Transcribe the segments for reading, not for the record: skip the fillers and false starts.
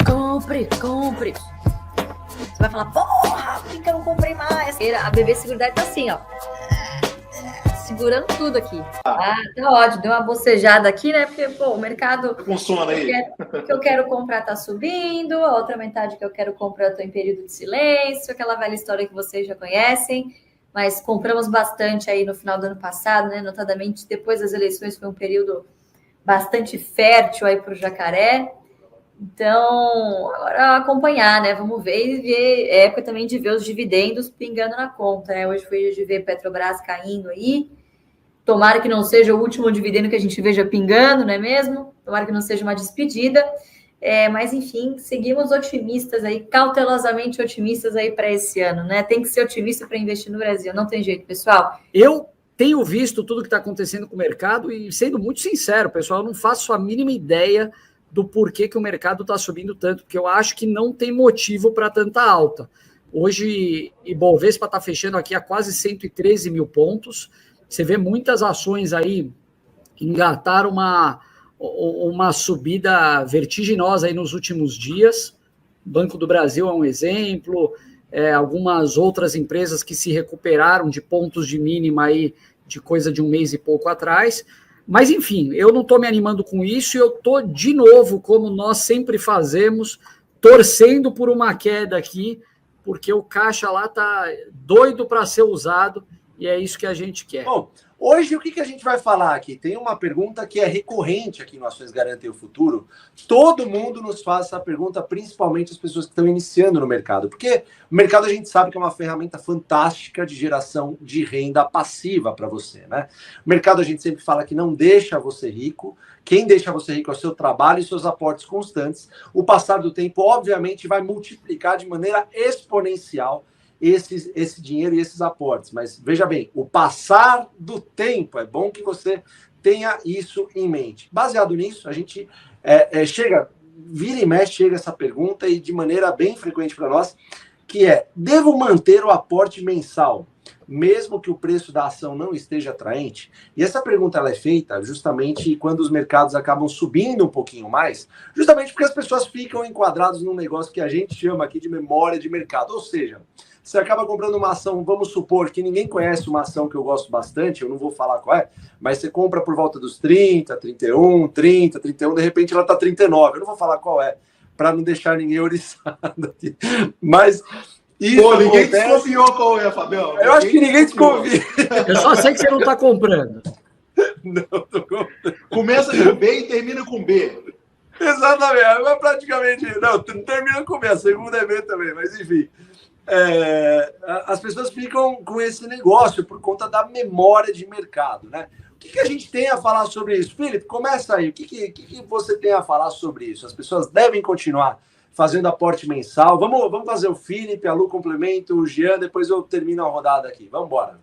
Compre. Você vai falar, porra, por que eu não comprei mais? A BB Seguridade tá assim, ó. Segurando tudo aqui. Tá ótimo. Deu uma bocejada aqui, né? Porque, o mercado funciona aí. Que eu quero comprar tá subindo, a outra metade que eu quero comprar eu tô em período de silêncio, aquela velha história que vocês já conhecem, mas compramos bastante aí no final do ano passado, né? Notadamente depois das eleições foi um período bastante fértil aí para o jacaré. Então, agora acompanhar, né? Vamos ver. É época também de ver os dividendos pingando na conta, né? Hoje foi de ver Petrobras caindo aí. Tomara que não seja o último dividendo que a gente veja pingando, não é mesmo? Tomara que não seja uma despedida. Mas, enfim, seguimos otimistas aí, cautelosamente otimistas aí para esse ano, né? Tem que ser otimista para investir no Brasil, não tem jeito, pessoal. Eu tenho visto tudo que está acontecendo com o mercado e, sendo muito sincero, pessoal, eu não faço a mínima ideia do porquê que o mercado está subindo tanto, porque eu acho que não tem motivo para tanta alta. Hoje, Ibovespa está fechando aqui a quase 113 mil pontos. Você vê muitas ações aí engataram uma subida vertiginosa aí nos últimos dias. Banco do Brasil é um exemplo, algumas outras empresas que se recuperaram de pontos de mínima aí de coisa de um mês e pouco atrás. Mas, enfim, eu não estou me animando com isso e eu estou, de novo, como nós sempre fazemos, torcendo por uma queda aqui, porque o caixa lá está doido para ser usado e é isso que a gente quer. Bom, hoje o que a gente vai falar aqui? Tem uma pergunta que é recorrente aqui no Ações Garantem o Futuro. Todo mundo nos faz essa pergunta, principalmente as pessoas que estão iniciando no mercado. Porque o mercado a gente sabe que é uma ferramenta fantástica de geração de renda passiva para você, né? O mercado a gente sempre fala que não deixa você rico. Quem deixa você rico é o seu trabalho e seus aportes constantes. O passar do tempo, obviamente, vai multiplicar de maneira exponencial esse dinheiro e esses aportes. Mas veja bem, o passar do tempo, é bom que você tenha isso em mente. Baseado nisso, a gente vira e mexe, chega essa pergunta e de maneira bem frequente para nós, que é, devo manter o aporte mensal, mesmo que o preço da ação não esteja atraente? E essa pergunta ela é feita justamente quando os mercados acabam subindo um pouquinho mais, justamente porque as pessoas ficam enquadradas num negócio que a gente chama aqui de memória de mercado, ou seja, você acaba comprando uma ação, vamos supor que ninguém conhece uma ação que eu gosto bastante, eu não vou falar qual é, mas você compra por volta dos 30, 31, 30, 31, de repente ela está 39, eu não vou falar qual é, para não deixar ninguém oriçado aqui. Mas isso ninguém desconfiou qual é, Fabião. Eu acho que ninguém desconfia. Eu só sei que você não está comprando. Não, tô comprando. Começa com B e termina com B. Exatamente, mas praticamente. Não, termina com B, a segunda é B também, mas enfim. As pessoas ficam com esse negócio por conta da memória de mercado, né? O que a gente tem a falar sobre isso? Felipe, começa aí. O que você tem a falar sobre isso? As pessoas devem continuar fazendo aporte mensal. Vamos fazer o Felipe, a Lu complemento, o Jean, depois eu termino a rodada aqui. Vamos embora.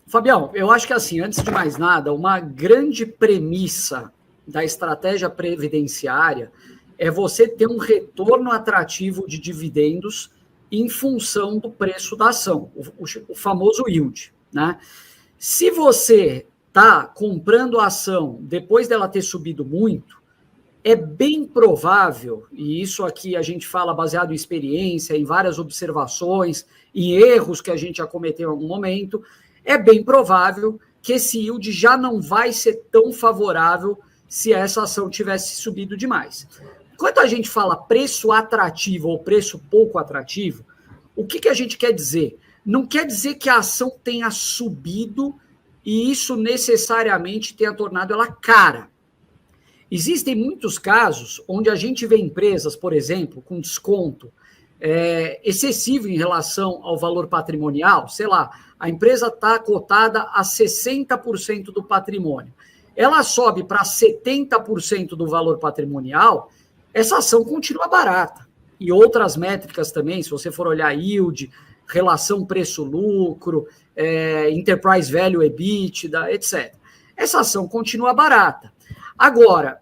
Fabião, eu acho que assim, antes de mais nada, uma grande premissa da estratégia previdenciária é você ter um retorno atrativo de dividendos em função do preço da ação, o famoso yield, né? Se você está comprando a ação depois dela ter subido muito, é bem provável, e isso aqui a gente fala baseado em experiência, em várias observações, em erros que a gente já cometeu em algum momento, é bem provável que esse yield já não vai ser tão favorável se essa ação tivesse subido demais. Quando a gente fala preço atrativo ou preço pouco atrativo, o que a gente quer dizer? Não quer dizer que a ação tenha subido e isso necessariamente tenha tornado ela cara. Existem muitos casos onde a gente vê empresas, por exemplo, com desconto excessivo em relação ao valor patrimonial, sei lá, a empresa está cotada a 60% do patrimônio. Ela sobe para 70% do valor patrimonial, essa ação continua barata. E outras métricas também, se você for olhar yield, relação preço-lucro, enterprise value EBITDA, etc. Essa ação continua barata. Agora,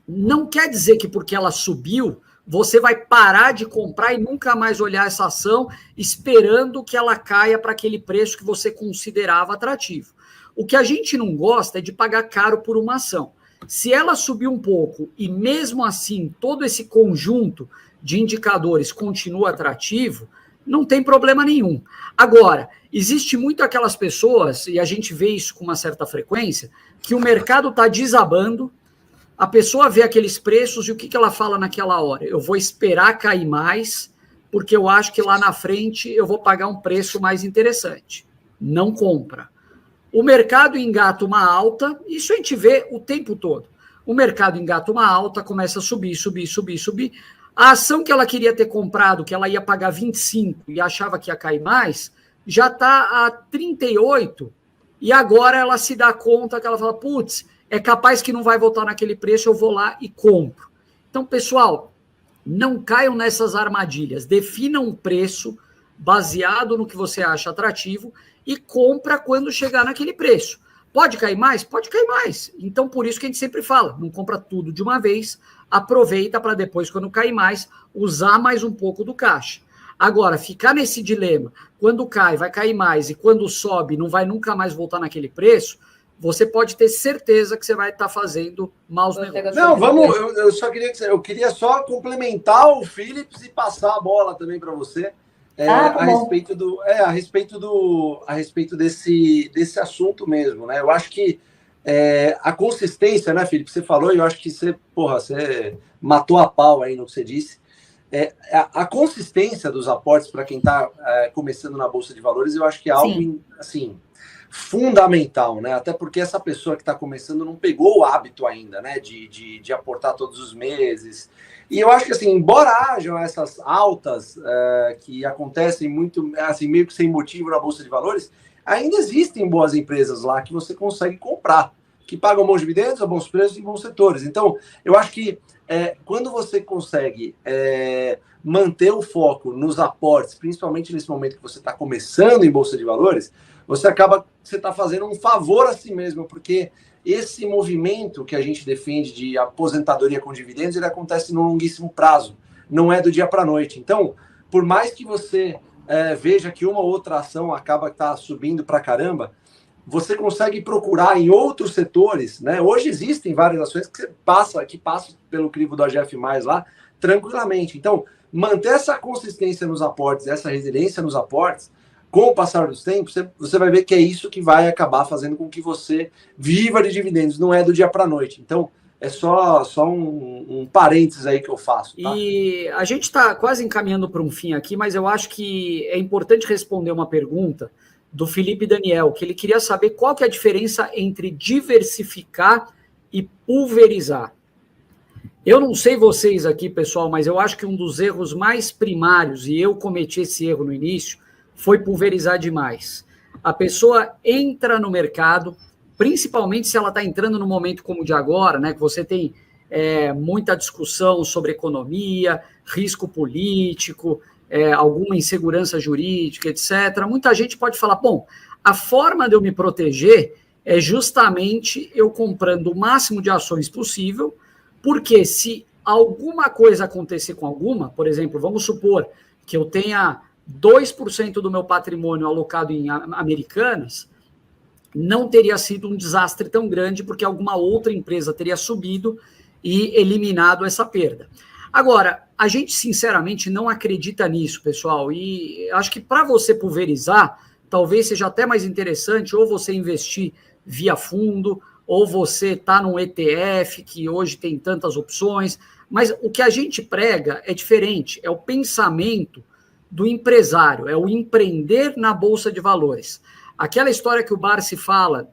não quer dizer que porque ela subiu, você vai parar de comprar e nunca mais olhar essa ação esperando que ela caia para aquele preço que você considerava atrativo. O que a gente não gosta é de pagar caro por uma ação. Se ela subir um pouco e mesmo assim todo esse conjunto de indicadores continua atrativo, não tem problema nenhum. Agora, existe muito aquelas pessoas, e a gente vê isso com uma certa frequência, que o mercado está desabando, a pessoa vê aqueles preços e o que ela fala naquela hora? Eu vou esperar cair mais, porque eu acho que lá na frente eu vou pagar um preço mais interessante. Não compra. O mercado engata uma alta, isso a gente vê o tempo todo. O mercado engata uma alta, começa a subir. A ação que ela queria ter comprado, que ela ia pagar 25 e achava que ia cair mais, já está a 38 e agora ela se dá conta que ela fala, putz, é capaz que não vai voltar naquele preço, eu vou lá e compro. Então, pessoal, não caiam nessas armadilhas. Defina um preço baseado no que você acha atrativo e compra quando chegar naquele preço. Pode cair mais? Pode cair mais. Então, por isso que a gente sempre fala, não compra tudo de uma vez, aproveita para depois, quando cair mais, usar mais um pouco do caixa. Agora, ficar nesse dilema, quando cai, vai cair mais, e quando sobe, não vai nunca mais voltar naquele preço, você pode ter certeza que você vai estar fazendo maus negócios. Não, vamos, eu queria só complementar o Philips e passar a bola também para você. A respeito desse assunto mesmo, né? Eu acho que a consistência, né, Felipe? Você falou e eu acho que você matou a pau aí no que você disse. A consistência dos aportes para quem está começando na Bolsa de Valores, eu acho que é algo assim fundamental, né? Até porque essa pessoa que está começando não pegou o hábito ainda, né? De aportar todos os meses. E eu acho que, assim, embora hajam essas altas que acontecem muito, assim, meio que sem motivo na Bolsa de Valores, ainda existem boas empresas lá que você consegue comprar, que pagam bons dividendos, a bons preços em bons setores. Então, eu acho que quando você consegue manter o foco nos aportes, principalmente nesse momento que você está começando em Bolsa de Valores, você está fazendo um favor a si mesmo, porque esse movimento que a gente defende de aposentadoria com dividendos, ele acontece no longuíssimo prazo, não é do dia para a noite. Então, por mais que você veja que uma ou outra ação acaba subindo para caramba, você consegue procurar em outros setores, né? Hoje existem várias ações que passam pelo crivo do AGF+, lá, tranquilamente. Então, manter essa consistência nos aportes, essa resiliência nos aportes, com o passar dos tempos, você vai ver que é isso que vai acabar fazendo com que você viva de dividendos, não é do dia para a noite. Então, é só um parênteses aí que eu faço. Tá? E a gente está quase encaminhando para um fim aqui, mas eu acho que é importante responder uma pergunta do Felipe Daniel, que ele queria saber qual que é a diferença entre diversificar e pulverizar. Eu não sei vocês aqui, pessoal, mas eu acho que um dos erros mais primários, e eu cometi esse erro no início, foi pulverizar demais. A pessoa entra no mercado, principalmente se ela está entrando num momento como o de agora, né, que você tem muita discussão sobre economia, risco político, alguma insegurança jurídica, etc. Muita gente pode falar, bom, a forma de eu me proteger é justamente eu comprando o máximo de ações possível, porque se alguma coisa acontecer com alguma, por exemplo, vamos supor que eu tenha 2% do meu patrimônio alocado em Americanas, não teria sido um desastre tão grande, porque alguma outra empresa teria subido e eliminado essa perda. Agora, a gente sinceramente não acredita nisso, pessoal, e acho que para você pulverizar, talvez seja até mais interessante ou você investir via fundo, ou você está num ETF, que hoje tem tantas opções, mas o que a gente prega é diferente, é o pensamento do empresário, é o empreender na Bolsa de Valores. Aquela história que o Barsi fala,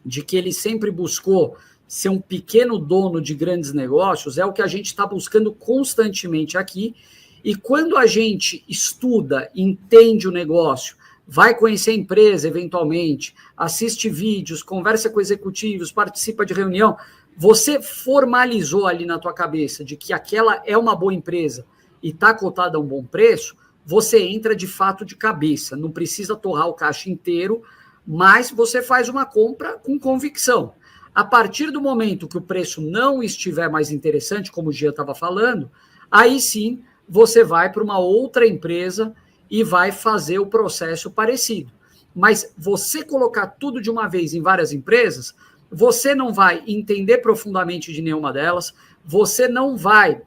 de que ele sempre buscou ser um pequeno dono de grandes negócios, é o que a gente está buscando constantemente aqui, e quando a gente estuda, entende o negócio, vai conhecer a empresa eventualmente, assiste vídeos, conversa com executivos, participa de reunião, você formalizou ali na tua cabeça de que aquela é uma boa empresa e está cotada a um bom preço, você entra de fato de cabeça, não precisa torrar o caixa inteiro, mas você faz uma compra com convicção. A partir do momento que o preço não estiver mais interessante, como o Gia estava falando, aí sim você vai para uma outra empresa e vai fazer o processo parecido. Mas você colocar tudo de uma vez em várias empresas, você não vai entender profundamente de nenhuma delas, você não vai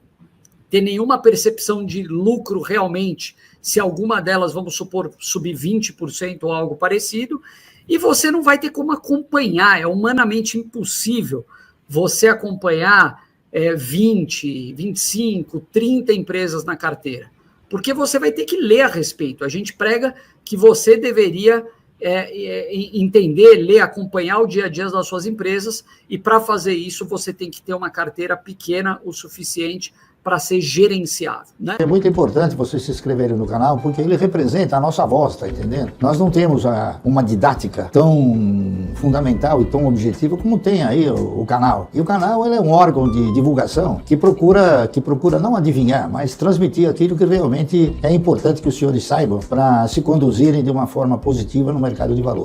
ter nenhuma percepção de lucro realmente, se alguma delas, vamos supor, subir 20% ou algo parecido, e você não vai ter como acompanhar, é humanamente impossível você acompanhar 20, 25, 30 empresas na carteira, porque você vai ter que ler a respeito. A gente prega que você deveria entender, ler, acompanhar o dia a dia das suas empresas, e para fazer isso você tem que ter uma carteira pequena o suficiente para ser gerenciável, né? É muito importante vocês se inscreverem no canal, porque ele representa a nossa voz, tá entendendo? Nós não temos uma didática tão fundamental e tão objetiva como tem aí o canal. E o canal, ele é um órgão de divulgação que procura não adivinhar, mas transmitir aquilo que realmente é importante que os senhores saibam para se conduzirem de uma forma positiva no mercado de valores.